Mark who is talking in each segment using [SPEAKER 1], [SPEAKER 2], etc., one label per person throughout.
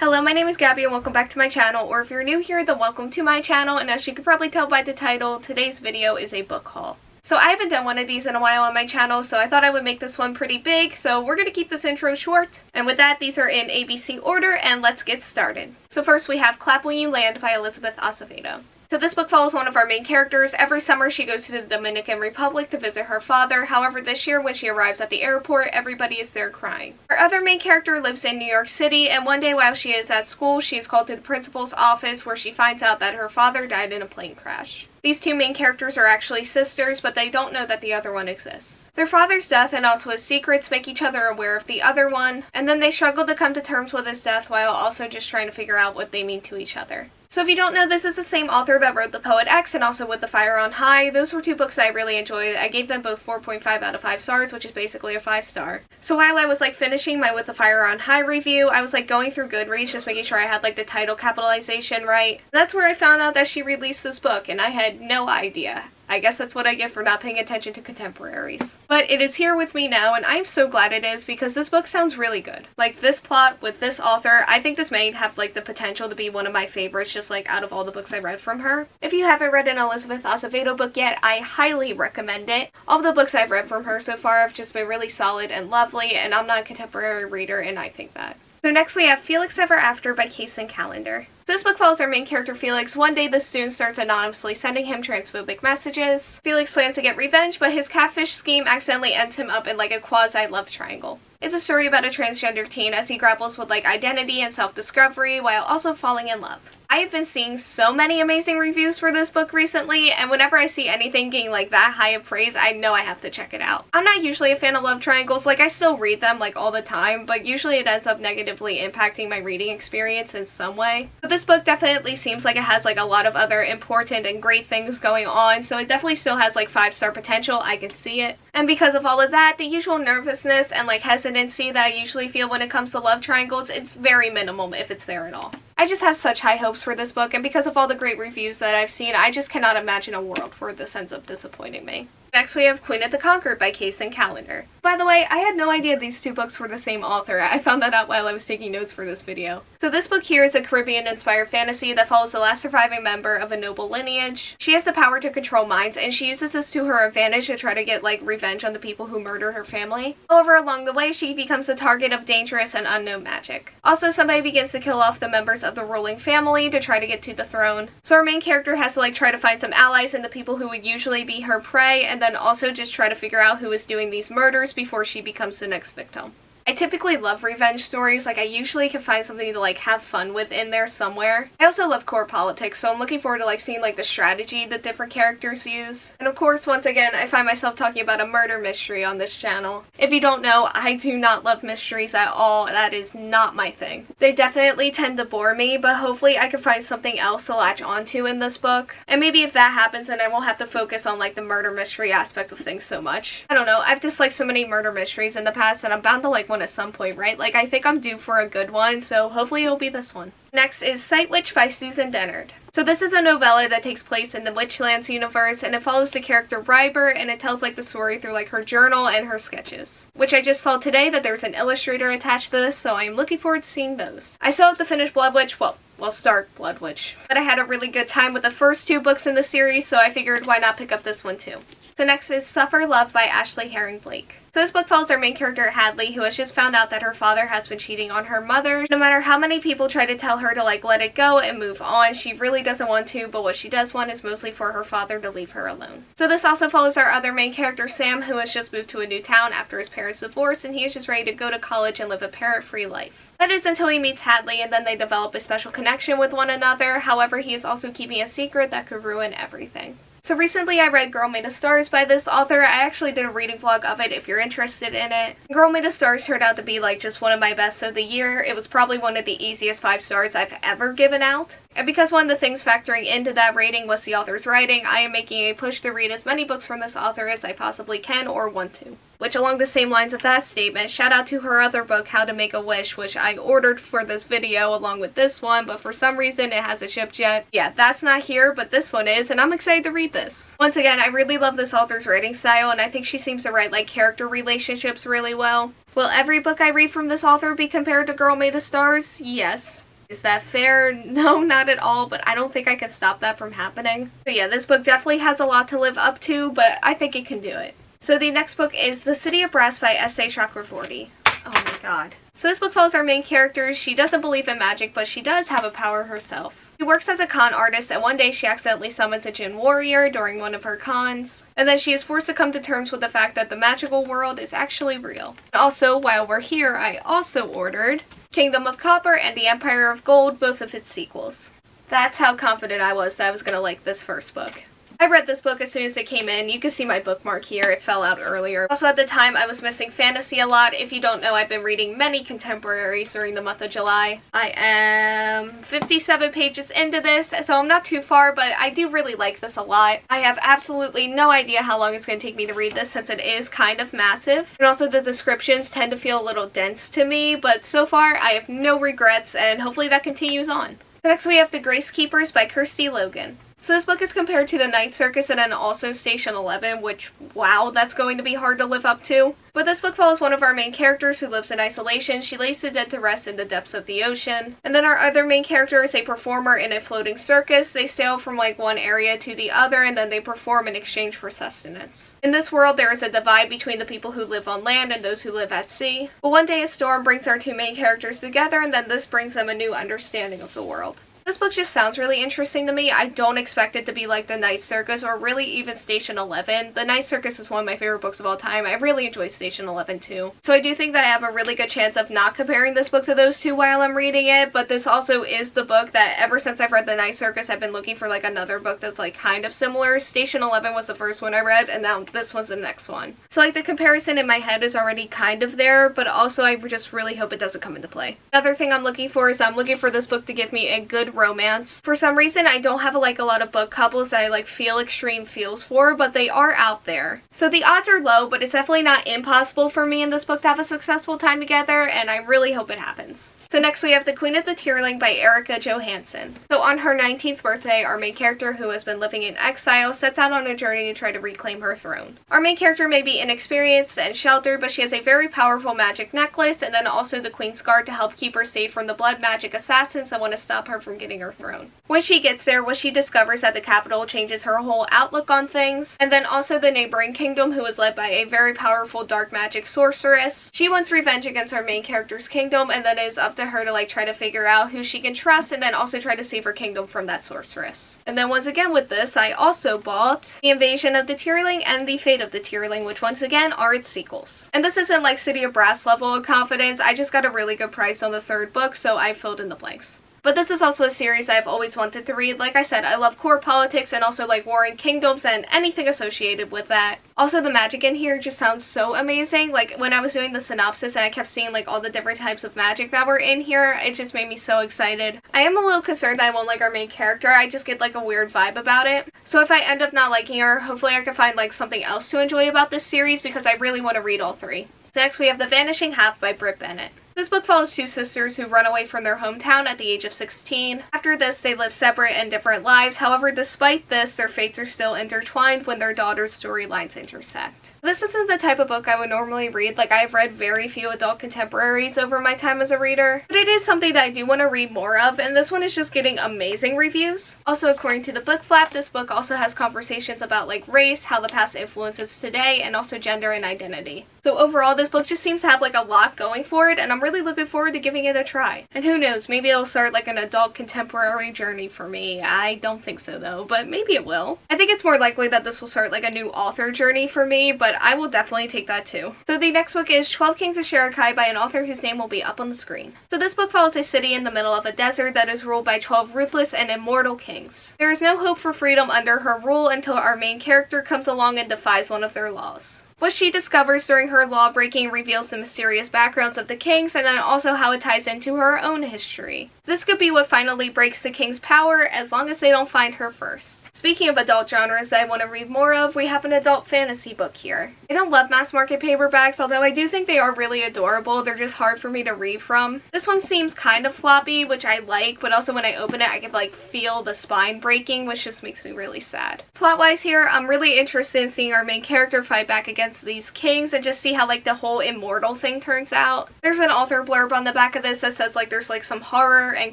[SPEAKER 1] Hello, my name is Gabby and welcome back to my channel, or if you're new here, then welcome to my channel, and as you can probably tell by the title, today's video is a book haul. So I haven't done one of these in a while on my channel, so I thought I would make this one pretty big, so we're going to keep this intro short. And with that, these are in ABC order, and let's get started. So first we have Clapwing Land by Elizabeth Acevedo. So this book follows one of our main characters. Every summer she goes to the Dominican Republic to visit her father. However, this year when she arrives at the airport, everybody is there crying. Our other main character lives in New York City, and one day while she is at school, she is called to the principal's office where she finds out that her father died in a plane crash. These two main characters are actually sisters, but they don't know that the other one exists. Their father's death and also his secrets make each other aware of the other one, and then they struggle to come to terms with his death while also just trying to figure out what they mean to each other. So if you don't know, this is the same author that wrote The Poet X and also With the Fire on High. Those were two books that I really enjoyed. I gave them both 4.5 out of 5 stars, which is basically a 5-star. So while I was finishing my With the Fire on High review, I was going through Goodreads just making sure I had the title capitalization right. And that's where I found out that she released this book, and I had no idea. I guess that's what I get for not paying attention to contemporaries. But it is here with me now, and I'm so glad it is because this book sounds really good. This plot with this author, I think this may have the potential to be one of my favorites just out of all the books I read from her. If you haven't read an Elizabeth Acevedo book yet, I highly recommend it. All of the books I've read from her so far have just been really solid and lovely, and I'm not a contemporary reader, and I think that. So next we have Felix Ever After by Kacen Callender. So this book follows our main character Felix. One day the student starts anonymously sending him transphobic messages. Felix plans to get revenge, but his catfish scheme accidentally ends him up in a quasi-love triangle. It's a story about a transgender teen as he grapples with identity and self-discovery while also falling in love. I have been seeing so many amazing reviews for this book recently, and whenever I see anything getting that high of praise, I know I have to check it out. I'm not usually a fan of love triangles, I still read them all the time, but usually it ends up negatively impacting my reading experience in some way. But this book definitely seems like it has a lot of other important and great things going on, so it definitely still has 5-star potential. I can see it. And because of all of that, the usual nervousness and hesitancy that I usually feel when it comes to love triangles, it's very minimal if it's there at all. I just have such high hopes for this book, and because of all the great reviews that I've seen, I just cannot imagine a world where this ends up disappointing me. Next we have Queen of the Conquered by Kacen Callender. By the way, I had no idea these two books were the same author. I found that out while I was taking notes for this video. So this book here is a Caribbean-inspired fantasy that follows the last surviving member of a noble lineage. She has the power to control minds, and she uses this to her advantage to try to get revenge on the people who murdered her family. However, along the way, she becomes the target of dangerous and unknown magic. Also, somebody begins to kill off the members of the ruling family to try to get to the throne. So our main character has to try to find some allies in the people who would usually be her prey, and then also just try to figure out who is doing these murders before she becomes the next victim. I typically love revenge stories. I usually can find something to have fun with in there somewhere. I also love court politics, so I'm looking forward to seeing the strategy that different characters use. And of course, once again, I find myself talking about a murder mystery on this channel. If you don't know, I do not love mysteries at all. That is not my thing. They definitely tend to bore me, but hopefully I can find something else to latch onto in this book. And maybe if that happens, then I won't have to focus on the murder mystery aspect of things so much. I don't know, I've disliked so many murder mysteries in the past, and I'm bound to one at some point, right? I think I'm due for a good one, so hopefully it'll be this one. Next is Sightwitch by Susan Dennard. So this is a novella that takes place in the Witchlands universe, and it follows the character Ryber, and it tells the story through her journal and her sketches. Which I just saw today that there's an illustrator attached to this, so I'm looking forward to seeing those. I still have to finish Blood Witch, well start Blood Witch. But I had a really good time with the first two books in the series, so I figured why not pick up this one too. So next is Suffer Love by Ashley Herring Blake. So this book follows our main character Hadley, who has just found out that her father has been cheating on her mother. No matter how many people try to tell her to let it go and move on, she really doesn't want to, but what she does want is mostly for her father to leave her alone. So this also follows our other main character Sam, who has just moved to a new town after his parents' divorce, and he is just ready to go to college and live a parent-free life. That is until he meets Hadley, and then they develop a special connection with one another. However, he is also keeping a secret that could ruin everything. So recently I read Girl Made of Stars by this author. I actually did a reading vlog of it if you're interested in it. Girl Made of Stars turned out to be just one of my best of the year. It was probably one of the easiest 5 stars I've ever given out. And because one of the things factoring into that rating was the author's writing, I am making a push to read as many books from this author as I possibly can or want to. Which, along the same lines of that statement, shout out to her other book, How to Make a Wish, which I ordered for this video along with this one, but for some reason it hasn't shipped yet. Yeah, that's not here, but this one is, and I'm excited to read this. Once again, I really love this author's writing style, and I think she seems to write character relationships really well. Will every book I read from this author be compared to Girl Made of Stars? Yes. Is that fair? No, not at all, but I don't think I can stop that from happening. So yeah, this book definitely has a lot to live up to, but I think it can do it. So the next book is The City of Brass by S.A. Chakraborty. Oh my god. So this book follows our main character. She doesn't believe in magic, but she does have a power herself. She works as a con artist, and one day she accidentally summons a Djinn warrior during one of her cons, and then she is forced to come to terms with the fact that the magical world is actually real. And also, while we're here, I also ordered Kingdom of Copper and The Empire of Gold, both of its sequels. That's how confident I was that I was going to like this first book. I read this book as soon as it came in. You can see my bookmark here. It fell out earlier. Also, at the time, I was missing fantasy a lot. If you don't know, I've been reading many contemporaries during the month of July. I am 57 pages into this, so I'm not too far, but I do really like this a lot. I have absolutely no idea how long it's going to take me to read this since it is kind of massive. And also, the descriptions tend to feel a little dense to me, but so far, I have no regrets, and hopefully that continues on. So next, we have The Gracekeepers by Kirsty Logan. So this book is compared to The Night Circus and then also Station 11, which, wow, that's going to be hard to live up to. But this book follows one of our main characters who lives in isolation. She lays the dead to rest in the depths of the ocean. And then our other main character is a performer in a floating circus. They sail from like one area to the other and then they perform in exchange for sustenance. In this world, there is a divide between the people who live on land and those who live at sea. But one day a storm brings our two main characters together and then this brings them a new understanding of the world. This book just sounds really interesting to me. I don't expect it to be like The Night Circus or really even Station 11. The Night Circus is one of my favorite books of all time. I really enjoy Station 11 too. So I do think that I have a really good chance of not comparing this book to those two while I'm reading it, but this also is the book that ever since I've read The Night Circus, I've been looking for like another book that's like kind of similar. Station 11 was the first one I read and now this was the next one. So like the comparison in my head is already kind of there, but also I just really hope it doesn't come into play. Another thing I'm looking for is I'm looking for this book to give me a good romance. For some reason, I don't have a lot of book couples that I feel extreme feels for, but they are out there. So the odds are low, but it's definitely not impossible for me and this book to have a successful time together, and I really hope it happens. So next we have The Queen of the Tearling by Erika Johansen. So on her 19th birthday, our main character, who has been living in exile, sets out on a journey to try to reclaim her throne. Our main character may be inexperienced and sheltered, but she has a very powerful magic necklace and then also the Queen's Guard to help keep her safe from the blood magic assassins that want to stop her from getting her throne. When she gets there, what she discovers at the capital changes her whole outlook on things, and then also the neighboring kingdom, who is led by a very powerful dark magic sorceress. She wants revenge against our main character's kingdom, and then it is up to her to try to figure out who she can trust and then also try to save her kingdom from that sorceress. And then once again with this, I also bought The Invasion of the Tearling and The Fate of the Tearling, which once again are its sequels. And this isn't like City of Brass level of confidence. I just got a really good price on the third book, so I filled in the blanks. But this is also a series I've always wanted to read. Like I said, I love court politics and also warring kingdoms and anything associated with that. Also, the magic in here just sounds so amazing. When I was doing the synopsis and I kept seeing all the different types of magic that were in here, it just made me so excited. I am a little concerned that I won't like our main character. I just get a weird vibe about it. So if I end up not liking her, hopefully I can find something else to enjoy about this series because I really want to read all three. So next we have The Vanishing Half by Brit Bennet. This book follows two sisters who run away from their hometown at the age of 16. After this, they live separate and different lives. However, despite this, their fates are still intertwined when their daughter's storylines intersect. This isn't the type of book I would normally read. I've read very few adult contemporaries over my time as a reader, but it is something that I do want to read more of, and this one is just getting amazing reviews. Also, according to the book flap, this book also has conversations about race, how the past influences today, and also gender and identity. So overall, this book just seems to have a lot going for it, and I'm really looking forward to giving it a try. And who knows, maybe it'll start an adult contemporary journey for me. I don't think so though, but maybe it will. I think it's more likely that this will start a new author journey for me, but I will definitely take that too. So the next book is 12 Kings of Sharakhai by an author whose name will be up on the screen. So this book follows a city in the middle of a desert that is ruled by 12 ruthless and immortal kings. There is no hope for freedom under her rule until our main character comes along and defies one of their laws. What she discovers during her law-breaking reveals the mysterious backgrounds of the kings and then also how it ties into her own history. This could be what finally breaks the king's power as long as they don't find her first. Speaking of adult genres that I want to read more of, we have an adult fantasy book here. I don't love mass market paperbacks, although I do think they are really adorable. They're just hard for me to read from. This one seems kind of floppy, which I like, but also when I open it, I can feel the spine breaking, which just makes me really sad. Plot-wise here, I'm really interested in seeing our main character fight back against against these kings and just see how like the whole immortal thing turns out. There's an author blurb on the back of this that says like there's like some horror and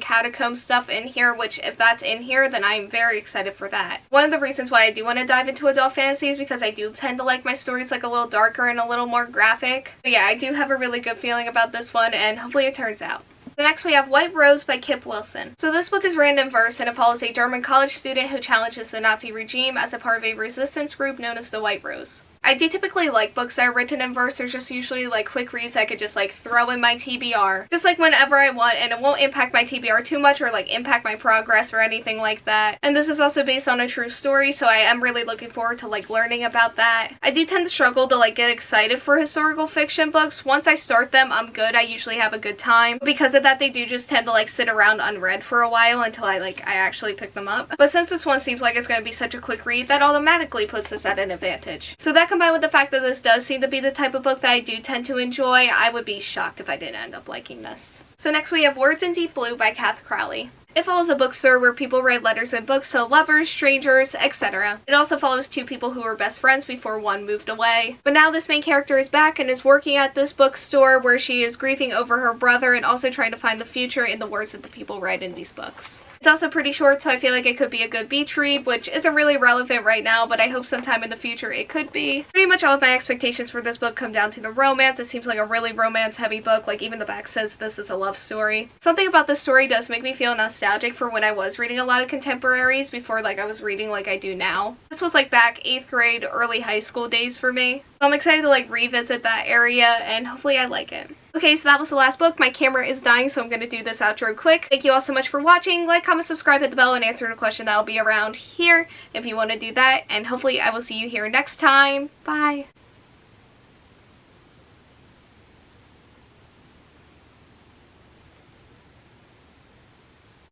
[SPEAKER 1] catacomb stuff in here, which if that's in here, then I'm very excited for that. One of the reasons why I do want to dive into adult fantasy is because I do tend to like my stories like a little darker and a little more graphic. But yeah, I do have a really good feeling about this one, and hopefully it turns out. So next we have White Rose by Kip Wilson. So this book is written in verse, and it follows a German college student who challenges the Nazi regime as a part of a resistance group known as the White Rose. I do typically like books that are written in verse. They're just usually like quick reads I could just like throw in my TBR. Just like whenever I want, and it won't impact my TBR too much or like impact my progress or anything like that. And this is also based on a true story, so I am really looking forward to like learning about that. I do tend to struggle to like get excited for historical fiction books. Once I start them, I'm good. I usually have a good time. But because of that, they do just tend to like sit around unread for a while until I actually pick them up. But since this one seems like it's going to be such a quick read, that automatically puts this at an advantage. So that combined with the fact that this does seem to be the type of book that I do tend to enjoy, I would be shocked if I didn't end up liking this. So next we have Words in Deep Blue by Cath Crowley. It follows a bookstore where people write letters and books to lovers, strangers, etc. It also follows two people who were best friends before one moved away. But now this main character is back and is working at this bookstore where she is grieving over her brother and also trying to find the future in the words that the people write in these books. It's also pretty short, so I feel like it could be a good beach read, which isn't really relevant right now, but I hope sometime in the future it could be. Pretty much all of my expectations for this book come down to the romance. It seems like a really romance-heavy book, like even the back says this is a love story. Something about this story does make me feel nostalgic for when I was reading a lot of contemporaries before like I was reading like I do now. This was like back 8th grade, early high school days for me. So I'm excited to like revisit that area, and hopefully I like it. Okay, so that was the last book. My camera is dying, so I'm going to do this outro quick. Thank you all so much for watching. Like, comment, subscribe, hit the bell, and answer the question that will be around here if you want to do that. And hopefully I will see you here next time. Bye!